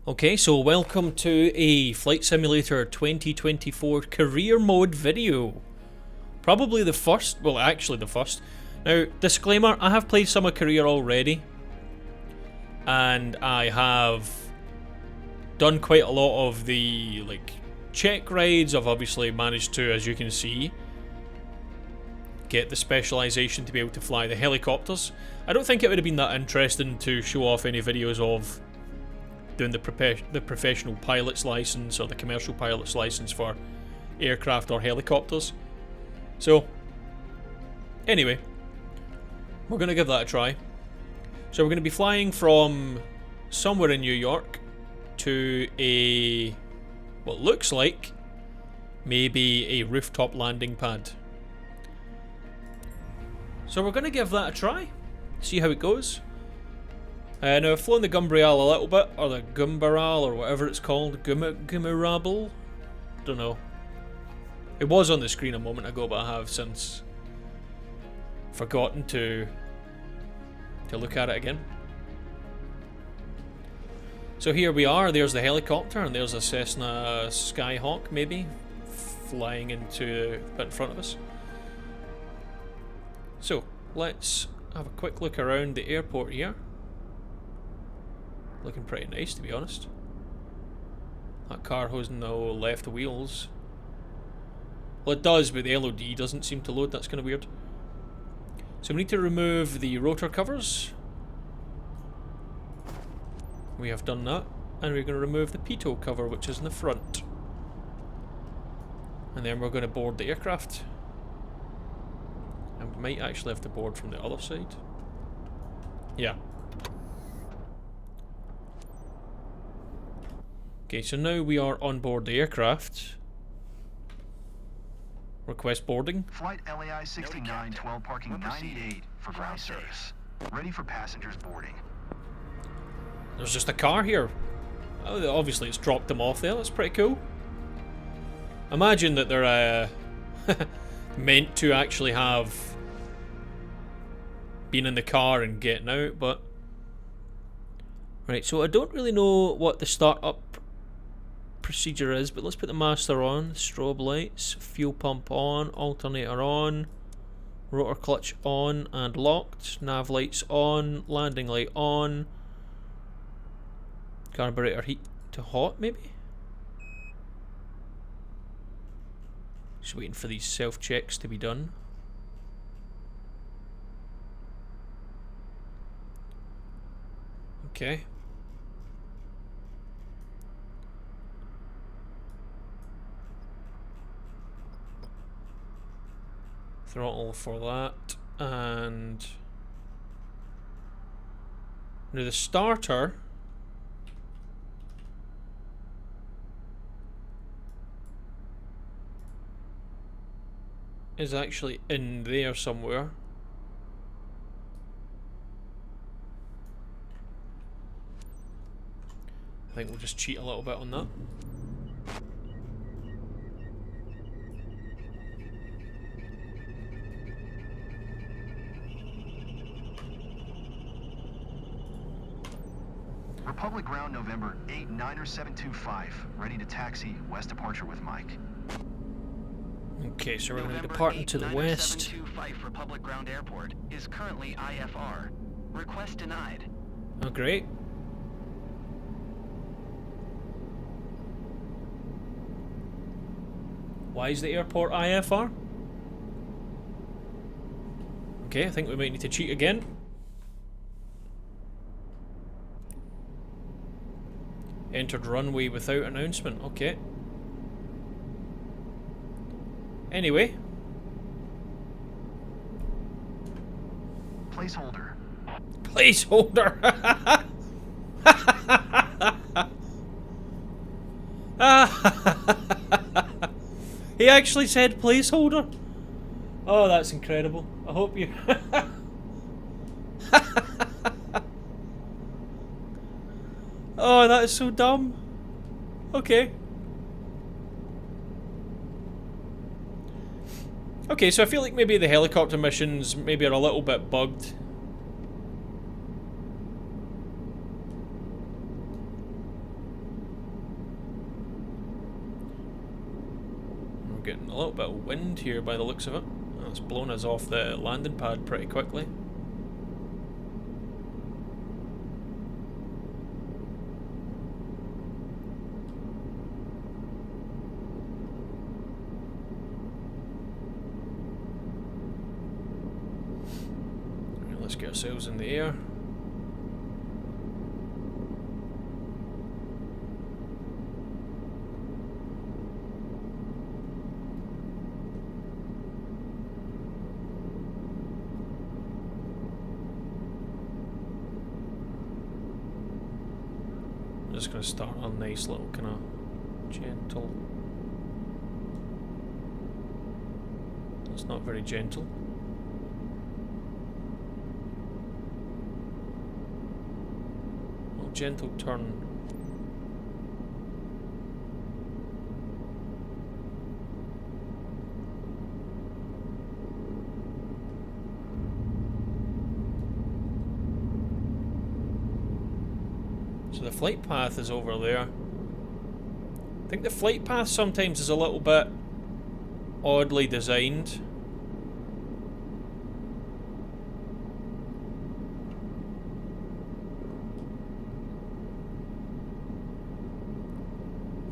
Okay, so welcome to a Flight Simulator 2024 career mode video. Probably the first, well actually the first. Now, disclaimer, I have played some of career already. And I have done quite a lot of the check rides. I've obviously managed to, as you can see, get the specialisation to be able to fly the helicopters. I don't think it would have been that interesting to show off any videos of doing the professional pilot's license or the commercial pilot's license for aircraft or helicopters. So, anyway, we're going to give that a try. So we're going to be flying from somewhere in New York to what looks like maybe a rooftop landing pad. So we're going to give that a try, see how it goes. Now I've flown the Gumbrial a little bit, or the Gumbaral, or whatever it's called, Gumirabel? Don't know. It was on the screen a moment ago, but I have since forgotten to look at it again. So here we are, there's the helicopter, and there's a Cessna Skyhawk, maybe, flying into a bit in front of us. So, let's have a quick look around the airport here. Looking pretty nice, to be honest. That car has no left wheels. Well, it does, but the LOD doesn't seem to load. That's kind of weird. So we need to remove the rotor covers. We have done that. And we're going to remove the pitot cover, which is in the front. And then we're going to board the aircraft. And we might actually have to board from the other side. Yeah. Okay, so now we are on board the aircraft. Request boarding. Flight LAI 6912 parking 98 for ground service. Ready for passengers boarding. There's just a car here. Oh, obviously it's dropped them off there. That's pretty cool. Imagine that they're meant to actually have been in the car and getting out, but... Right, so I don't really know what the startup procedure is, but let's put the master on, strobe lights, fuel pump on, alternator on, rotor clutch on and locked, nav lights on, landing light on, carburetor heat to hot maybe? Just waiting for these self checks to be done. Okay. Throttle for that, and now the starter is actually in there somewhere. I think we'll just cheat a little bit on that. Republic Ground November 89725. Ready to taxi. West departure with Mike. Okay, so we're going to be departing to the west. 725 Republic Ground Airport is currently IFR. Request denied. Oh, great. Why is the airport IFR? Okay, I think we might need to cheat again. Entered runway without announcement. Okay. Anyway. Placeholder. Placeholder! He actually said placeholder? Oh, that's incredible. I hope you... Oh, that is so dumb. Okay. Okay, so I feel like maybe the helicopter missions maybe are a little bit bugged. getting a little bit of wind here by the looks of it. That's blown us off the landing pad pretty quickly. Right, let's get ourselves in the air. Just going to start a nice little kind of gentle. It's not very gentle. Well, gentle turn. So the flight path is over there. I think the flight path sometimes is a little bit oddly designed.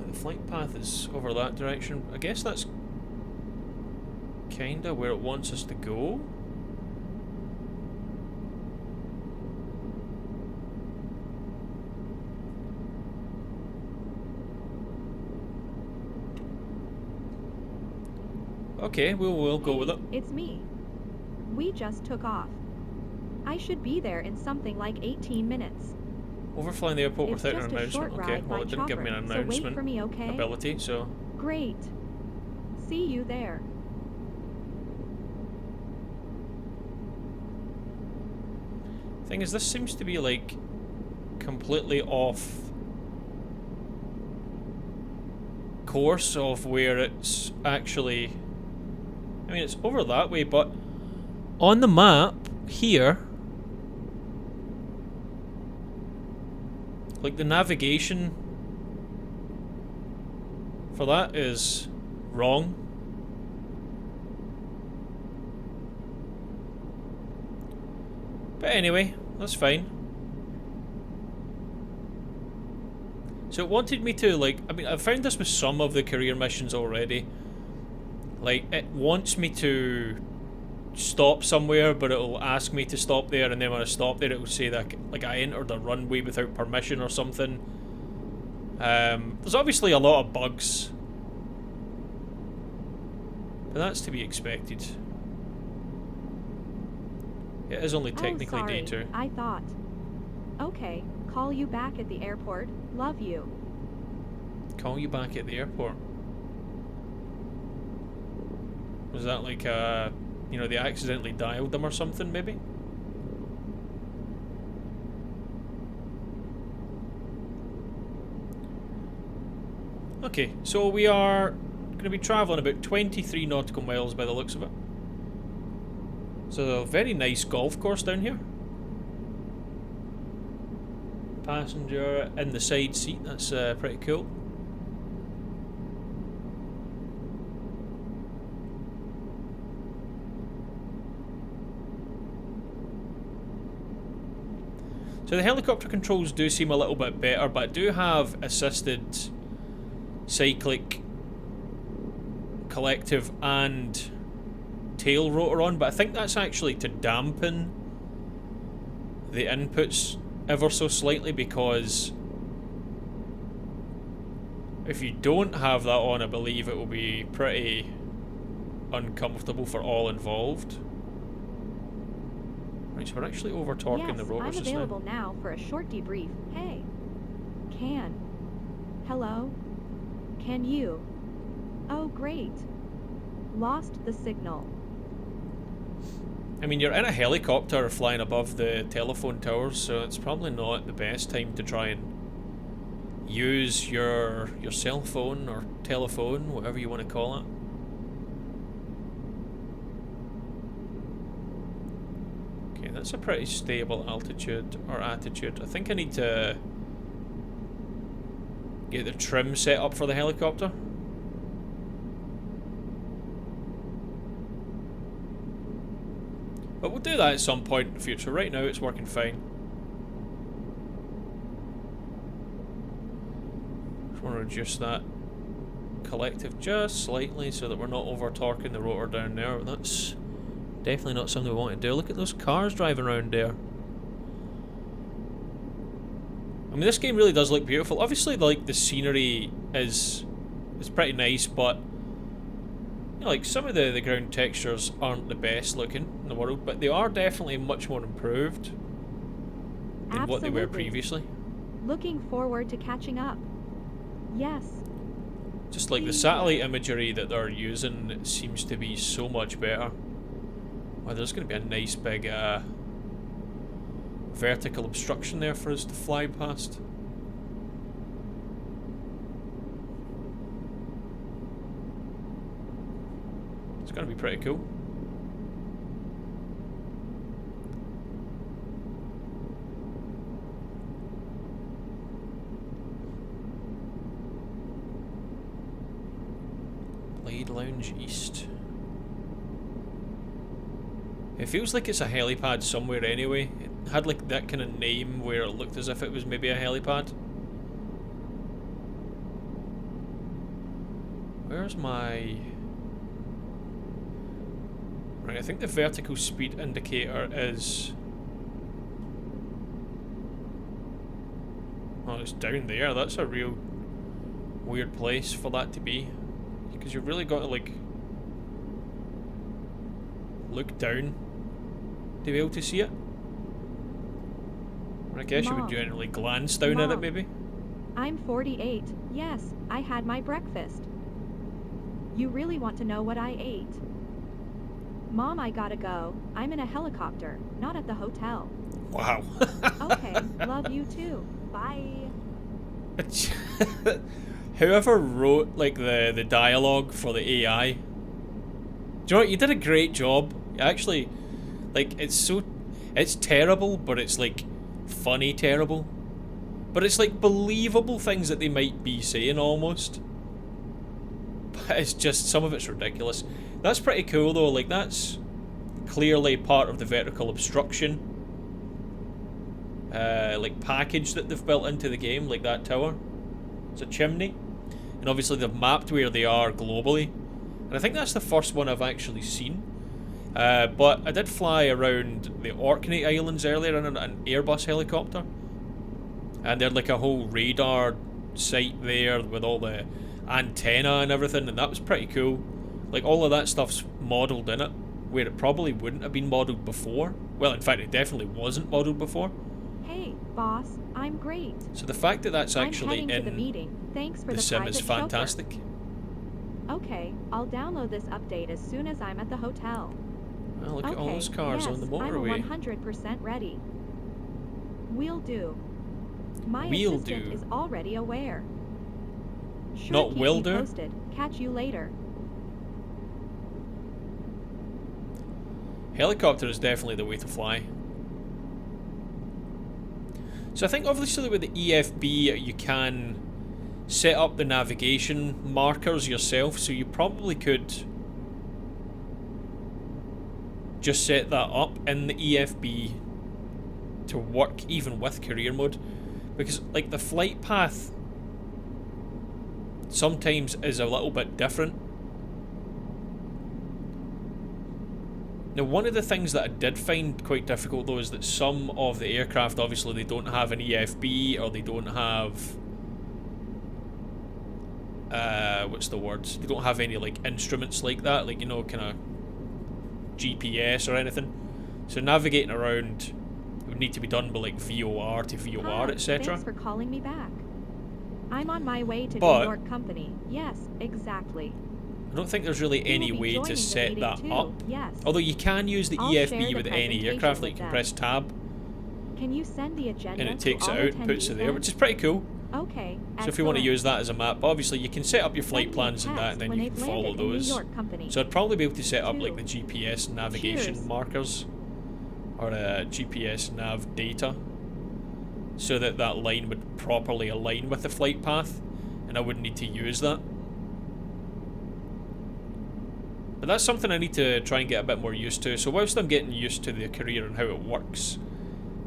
The flight path is over that direction. I guess that's kinda where it wants us to go. Okay, we'll go with it. It's me. We just took off. I should be there in something like 18 minutes. Overflying the airport It's without an just a announcement. short Okay, ride well by it didn't give me an chopper, so wait announcement for me, okay? ability, so Great. See you there. thing is, this seems to be like completely off course of where it's actually. I mean, it's over that way, but on the map here, like the navigation for that is wrong. But anyway, that's fine. So it wanted me to, like, I mean, I've found this with some of the career missions already. Like, it wants me to stop somewhere, but it'll ask me to stop there, and then when I stop there, it'll say that, like, I entered a runway without permission or something. There's obviously a lot of bugs. But that's to be expected. It is only technically sorry, day 2. I thought. Okay, call you back at the airport. Love you. Call you back at the airport. Was that like, you know, they accidentally dialed them or something, maybe? Okay, so we are going to be travelling about 23 nautical miles by the looks of it. So a very nice golf course down here. Passenger in the side seat, that's pretty cool. So the helicopter controls do seem a little bit better, but I do have assisted cyclic, collective and tail rotor on, but I think that's actually to dampen the inputs ever so slightly, because if you don't have that on, I believe it will be pretty uncomfortable for all involved. Right, so we're actually over torquing the rotors I'm just now. available now for a short debrief. Hey. Can. Hello? Can you? Oh, great. Lost the signal. I mean, you're in a helicopter flying above the telephone towers, so it's probably not the best time to try and use your cell phone or telephone, whatever you want to call it. Okay, that's a pretty stable altitude or attitude. I think I need to get the trim set up for the helicopter. But we'll do that at some point in the future. Right now it's working fine. Just want to reduce that collective just slightly so that we're not over torquing the rotor down there. That's definitely not something we want to do. Look at those cars driving around there. I mean, this game really does look beautiful. Obviously, like, the scenery is pretty nice, but you know, like, some of the ground textures aren't the best looking in the world, but they are definitely much more improved than what they were Absolutely. previously. Looking forward to catching up. Yes. Just like the satellite imagery that they're using seems to be so much better. Well, there's going to be a nice big vertical obstruction there for us to fly past. It's going to be pretty cool. Blade Lounge East. It feels like it's a helipad somewhere anyway. It had like that kind of name where it looked as if it was maybe a helipad. Where's my... Right, I think the vertical speed indicator is... Oh, it's down there. That's a real weird place for that to be. Because you've really got to, like, look down to be able to see it. Or I guess you would Mom. generally glance down at it, Mom. maybe. I'm 48. Yes, I had my breakfast. You really want to know what I ate? Mom, I gotta go. I'm in a helicopter, not at the hotel. Wow. Okay, love you too. Bye. Whoever wrote like the dialogue for the AI, do you know what? You did a great job. Actually, like, it's terrible, but it's like funny terrible. But it's like believable things that they might be saying almost. But it's just, some of it's ridiculous. That's pretty cool though. Like, that's clearly part of the vertical obstruction like package that they've built into the game, like that tower. It's a chimney, and obviously they've mapped where they are globally, and I think that's the first one I've actually seen. But I did fly around the Orkney Islands earlier in an Airbus helicopter, and they had like a whole radar site there with all the antenna and everything, and that was pretty cool. Like, all of that stuff's modelled in it, where it probably wouldn't have been modelled before. Well, in fact, it definitely wasn't modelled before. Hey, boss, I'm great. So the fact that that's I'm actually heading to the in meeting. Thanks for the the sim private is fantastic. chauffeur. Okay, I'll download this update as soon as I'm at the hotel. Well, look at all Okay, those cars yes, on the I'm motorway. 100% ready. Will do. My Will assistant do. is already aware. Sure, Not keep will me do? posted. Catch you later. Helicopter is definitely the way to fly. So I think obviously with the EFB you can set up the navigation markers yourself, so you probably could just set that up in the EFB to work even with career mode, because like the flight path sometimes is a little bit different. Now, one of the things that I did find quite difficult though is that some of the aircraft, obviously they don't have an EFB, or they don't have what's the word? They don't have any like instruments like that, like, you know, kind of GPS or anything. So navigating around would need to be done by like VOR to VOR, Hi, etc. thanks for calling me back. I'm on my way to But- New York Company. Yes, exactly. I don't think there's really You will any be way joining to the set meeting that too. up. Yes. Although you can use the I'll share EFB the with any presentation aircraft, like with you can them. press tab Can you send the agenda and it to takes it all out and puts it attendees there, then? which is pretty cool. Okay. So if you want to excellent. use that as a map, obviously you can set up your Send flight me a plans and that, text and then when you can they've follow landed in New those. York Company. So I'd probably be able to set up like the Two. GPS navigation Cheers. markers, or GPS nav data, so that that line would properly align with the flight path, and I wouldn't need to use that. But that's something I need to try and get a bit more used to. So whilst I'm getting used to the career and how it works,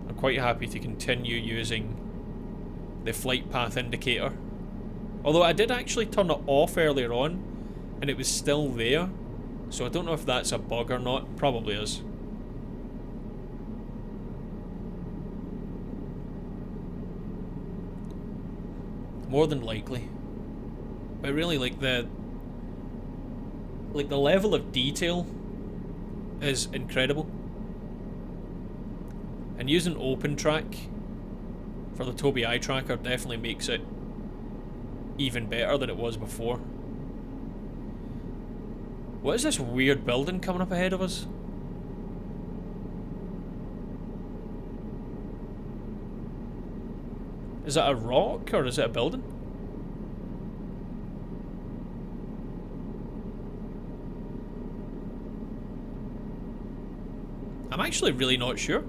I'm quite happy to continue using the flight path indicator. Although I did actually turn it off earlier on, and it was still there. So I don't know if that's a bug or not. Probably is. More than likely. But really, like the level of detail is incredible. And using OpenTrack for the Tobii eye tracker definitely makes it even better than it was before. What is this weird building coming up ahead of us? Is that a rock or is it a building? I'm actually really not sure.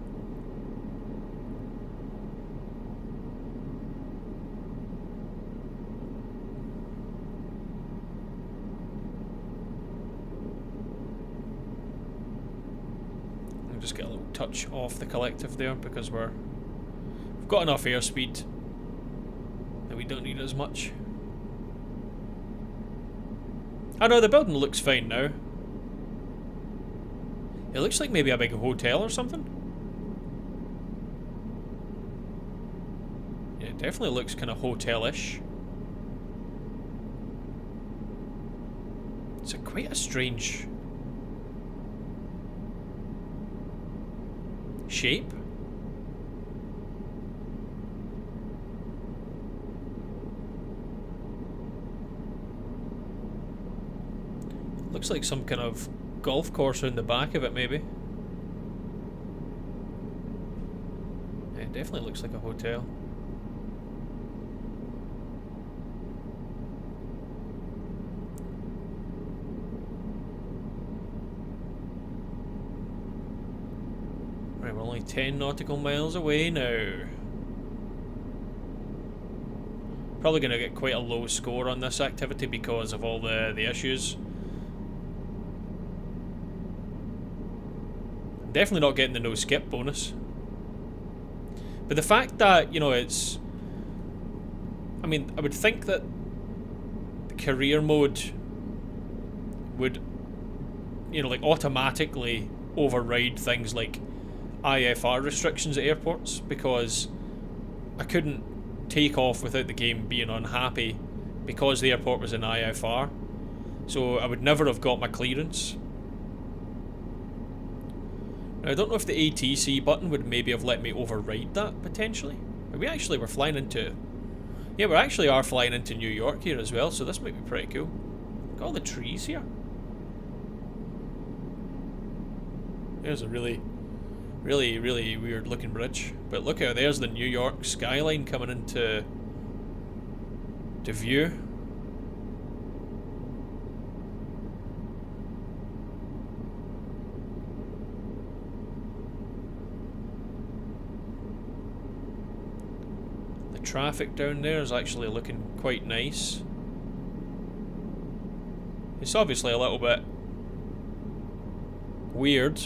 I'll just get a little touch off the collective there because we've got enough airspeed that we don't need as much. I know the building looks fine now. It looks like maybe a big hotel or something. Yeah, it definitely looks kind of hotel-ish. It's quite a strange shape. Looks like some kind of golf course around the back of it, maybe. Yeah, it definitely looks like a hotel. Right, we're only 10 nautical miles away now. Probably going to get quite a low score on this activity because of all the issues. Definitely not getting the no skip bonus. But the fact that, you know, it's... I mean, I would think that the career mode would, you know, like automatically override things like IFR restrictions at airports, because I couldn't take off without the game being unhappy because the airport was in IFR. So I would never have got my clearance. Now, I don't know if the ATC button would maybe have let me override that, potentially. We're flying into... Yeah, we actually are flying into New York here as well, so this might be pretty cool. Look at all the trees here. There's a really weird looking bridge. But look out, there's the New York skyline coming into view. Traffic down there is actually looking quite nice. It's obviously a little bit weird.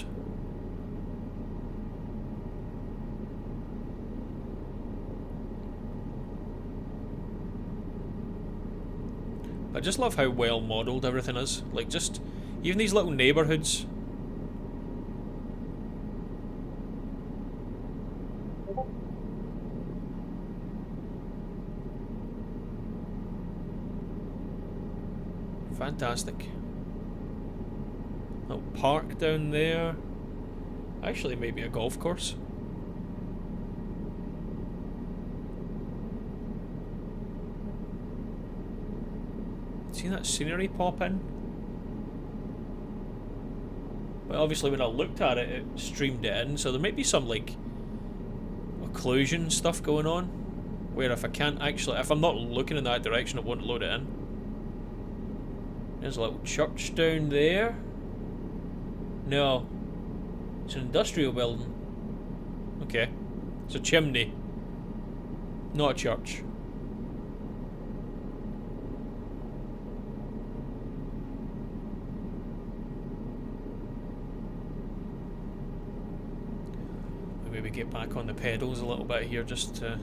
I just love how well modelled everything is. Like, just even these little neighbourhoods. Fantastic. Little park down there. Actually, maybe a golf course. See that scenery pop in? But obviously when I looked at it, it streamed it in, so there might be some like occlusion stuff going on, where if I'm not looking in that direction, it won't load it in. There's a little church down there. No. It's an industrial building. Okay. It's a chimney. Not a church. maybe get back on the pedals a little bit here just to...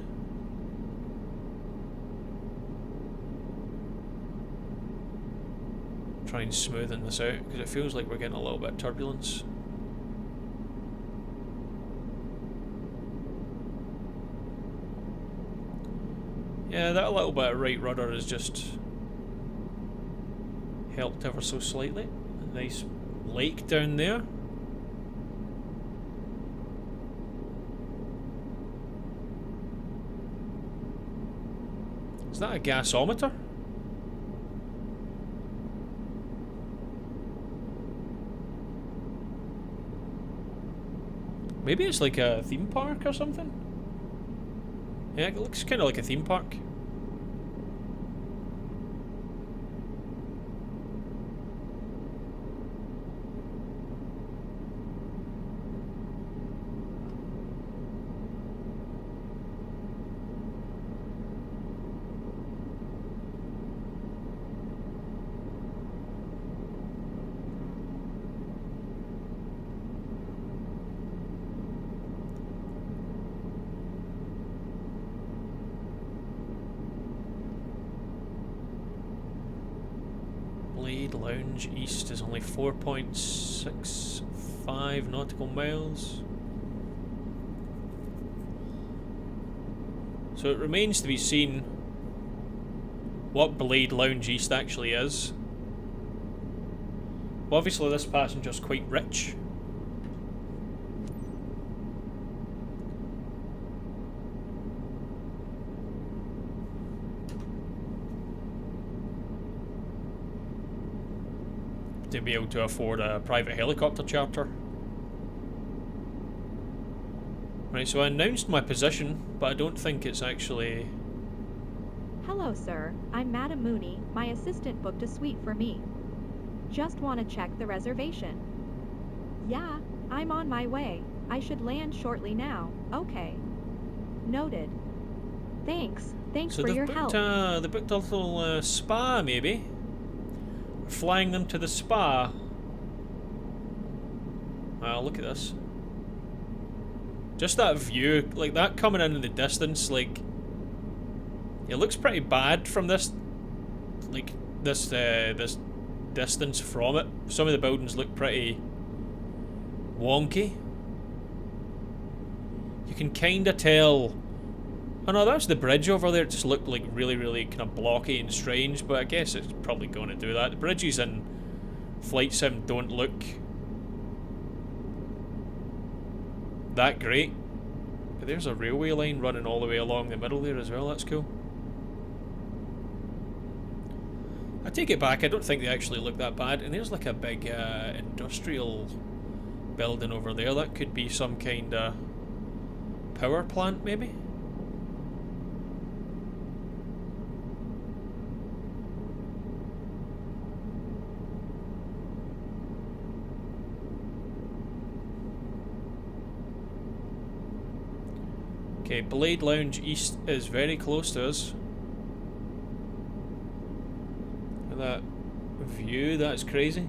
try and smoothen this out, because it feels like we're getting a little bit of turbulence. Yeah, that little bit of right rudder has just helped ever so slightly. A nice lake down there. Is that a gasometer? Maybe it's like a theme park or something? Yeah, it looks kind of like a theme park. Blade Lounge East is only 4.65 nautical miles. So it remains to be seen what Blade Lounge East actually is. Well, obviously this passenger's quite rich. To be able to afford a private helicopter charter. Right, so I announced my position, but I don't think it's actually... Hello, sir. I'm Madam Mooney. My assistant booked a suite for me. Just want to check the reservation. Yeah, I'm on my way. I should land shortly now. Okay. Noted. Thanks. Thanks So for they've your booked, help. they booked a little spa, maybe? Flying them to the spa. Look at this. Just that view, like that coming in the distance, like it looks pretty bad from this, like this distance from it. Some of the buildings look pretty wonky. You can kind of tell. Oh no, that's the bridge over there. It just looked like really kind of blocky and strange, but I guess it's probably going to do that. The bridges in Flight Sim don't look that great. But there's a railway line running all the way along the middle there as well. That's cool. I take it back. I don't think they actually look that bad. And there's like a big industrial building over there. That could be some kind of power plant, maybe? Okay, Blade Lounge East is very close to us. Look at that view, that's crazy.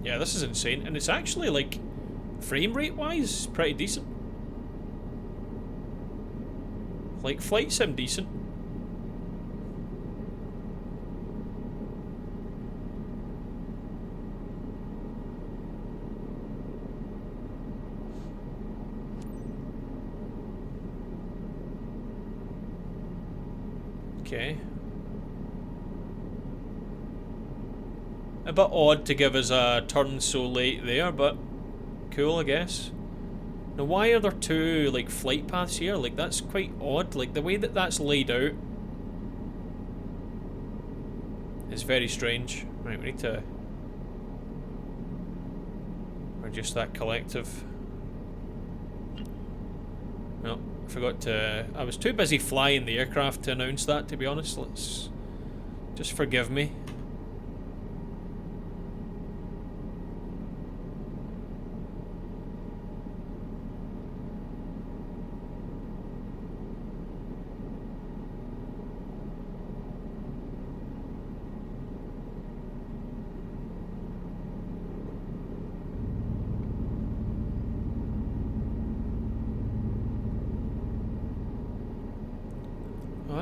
Yeah, this is insane, and it's actually like frame rate wise pretty decent. Like Flight Sim decent. Okay. A bit odd to give us a turn so late there, but cool, I guess. Now, why are there two, like, flight paths here? Like, that's quite odd. Like, the way that that's laid out is very strange. Right, we need to reduce that collective. No. Forgot to... I was too busy flying the aircraft to announce that, to be honest. Let's... just forgive me.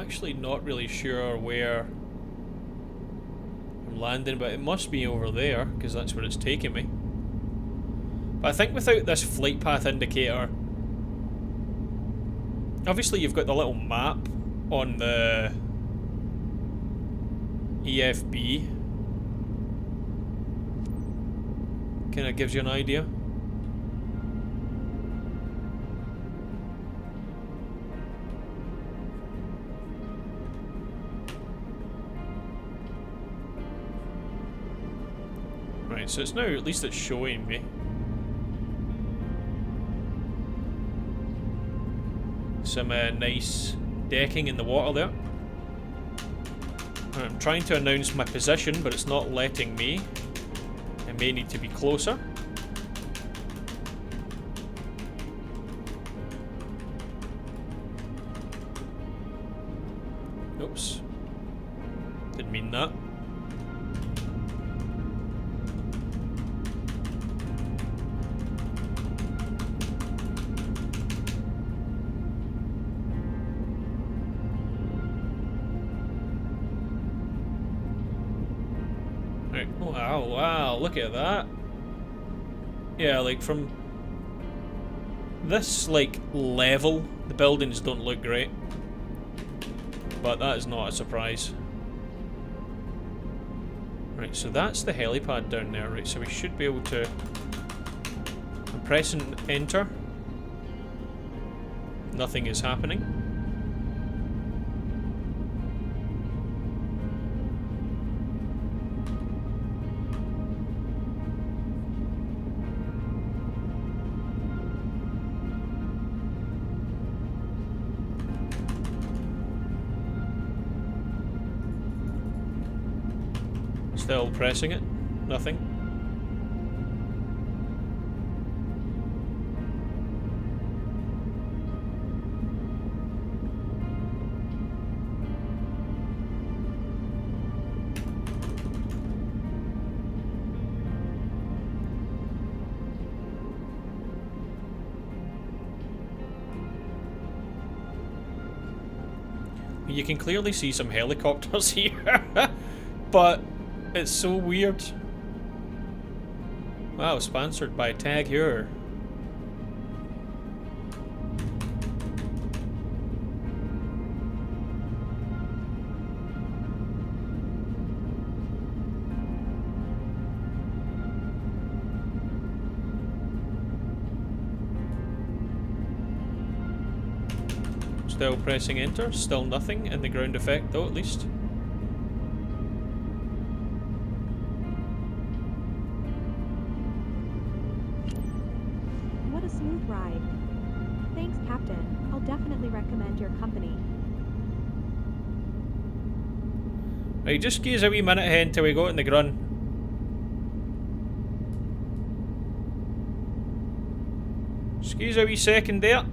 actually not really sure where I'm landing, but it must be over there, because that's where it's taking me. But I think without this flight path indicator, obviously you've got the little map on the EFB. Kind of gives you an idea. Right, so it's now, at least it's showing me. Some nice decking in the water there. I'm trying to announce my position, but it's not letting me. I may need to be closer. Oops. Didn't mean that. Wow, wow, look at that. Yeah, like from this, like, level, the buildings don't look great. But that is not a surprise. Right, so that's the helipad down there, right, so we should be able to... I'm pressing enter. Nothing is happening. Still pressing it. Nothing. You can clearly see some helicopters here, but it's so weird. Wow, sponsored by Tag Heuer. Still pressing enter, still nothing in the ground effect though, at least. What a smooth ride. Thanks, Captain. I'll definitely recommend your company. Right, just give us a wee minute ahead until we go in the grun. Excuse a wee second there.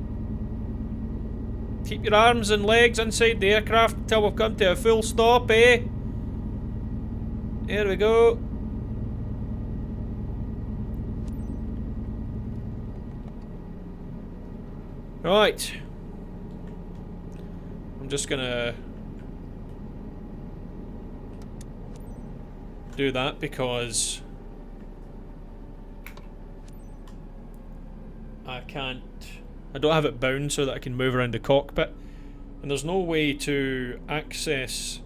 Keep your arms and legs inside the aircraft until we've come to a full stop, eh? There we go. Right. I'm just gonna do that because I don't have it bound so that I can move around the cockpit, and there's no way to access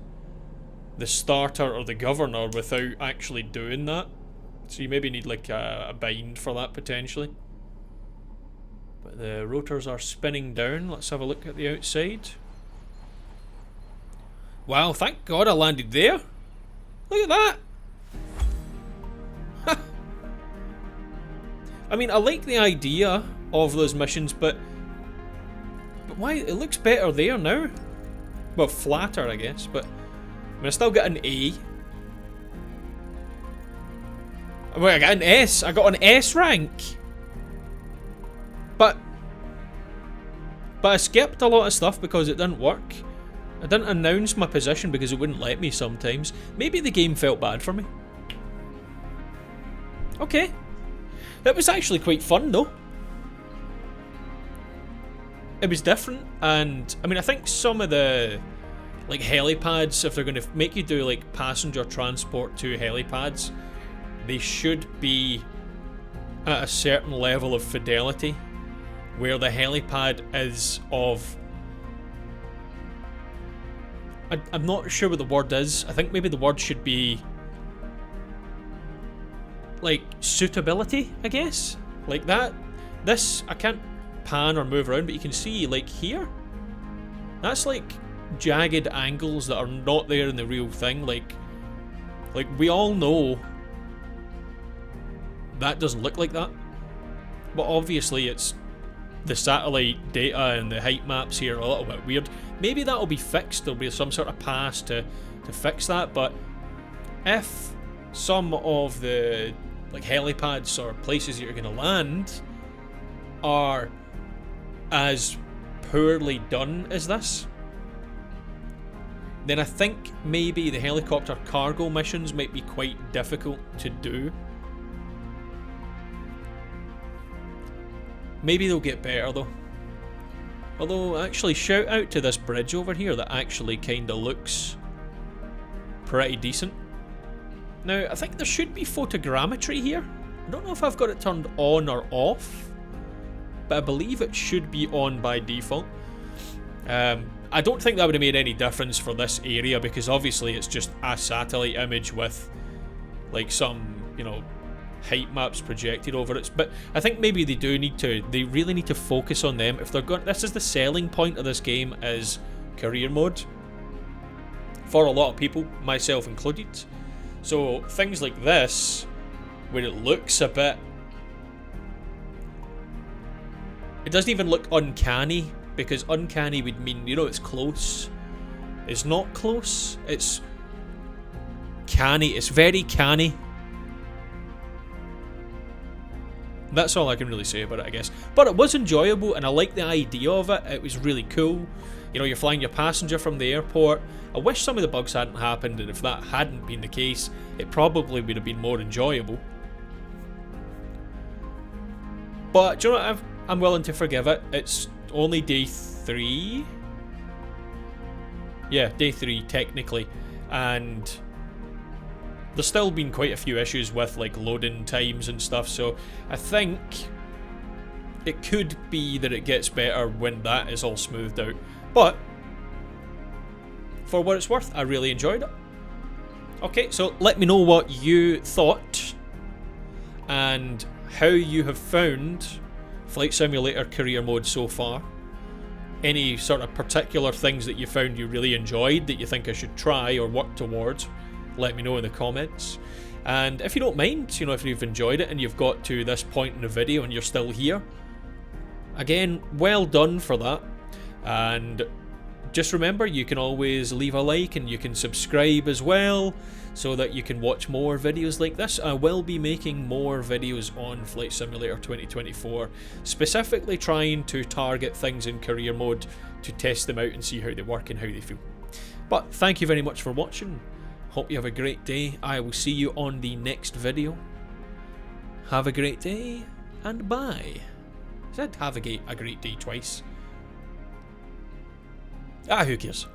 the starter or the governor without actually doing that, so you maybe need like a bind for that potentially. But the rotors are spinning down. Let's have a look at the outside. Wow, thank God I landed there. Look at that. I mean, I like the idea of those missions, but why? It looks better there now. Well, flatter, I guess, but I mean, I still got an A. Wait, I got an S. I got an S rank. But I skipped a lot of stuff because it didn't work. I didn't announce my position because it wouldn't let me sometimes. Maybe the game felt bad for me. Okay. That was actually quite fun though. It was different, and I mean, I think some of the like helipads, if they're going to make you do like passenger transport to helipads, they should be at a certain level of fidelity where the helipad is of, I'm not sure what the word is. I think maybe the word should be like suitability, I guess. Like that. This, I can't pan or move around, but you can see like here, that's like jagged angles that are not there in the real thing. Like we all know that doesn't look like that, but obviously it's the satellite data and the height maps here are a little bit weird. Maybe that'll be fixed. There'll be some sort of pass to fix that. But if some of the like helipads or places you're going to land are as poorly done as this, then I think maybe the helicopter cargo missions might be quite difficult to do. Maybe they'll get better though. Although, actually, shout out to this bridge over here that actually kinda looks pretty decent. Now, I think there should be photogrammetry here. I don't know if I've got it turned on or off, but I believe it should be on by default. I don't think that would have made any difference for this area because obviously it's just a satellite image with like some, you know, height maps projected over it. But I think maybe they really need to focus on them. If they're going, this is the selling point of this game, is career mode for a lot of people, myself included. So things like this, where it looks a bit, it doesn't even look uncanny, because uncanny would mean, you know, it's close. It's not close, it's canny, it's very canny. That's all I can really say about it, I guess. But it was enjoyable, and I like the idea of it. It was really cool. You know, you're flying your passenger from the airport. I wish some of the bugs hadn't happened, and if that hadn't been the case, it probably would have been more enjoyable. But, do you know what? I'm willing to forgive it. It's only day 3. Yeah, day 3, technically. And there's still been quite a few issues with like loading times and stuff, so I think it could be that it gets better when that is all smoothed out. But for what it's worth, I really enjoyed it. Okay, so let me know what you thought and how you have found Flight Simulator Career Mode so far. Any sort of particular things that you found you really enjoyed that you think I should try or work towards, let me know in the comments. And if you don't mind, you know, if you've enjoyed it and you've got to this point in the video and you're still here, again, well done for that. And just remember, you can always leave a like and you can subscribe as well, so that you can watch more videos like this. I will be making more videos on Flight Simulator 2024, specifically trying to target things in career mode to test them out and see how they work and how they feel. But thank you very much for watching. Hope you have a great day. I will see you on the next video. Have a great day, and bye. I said have a great day twice. Who cares?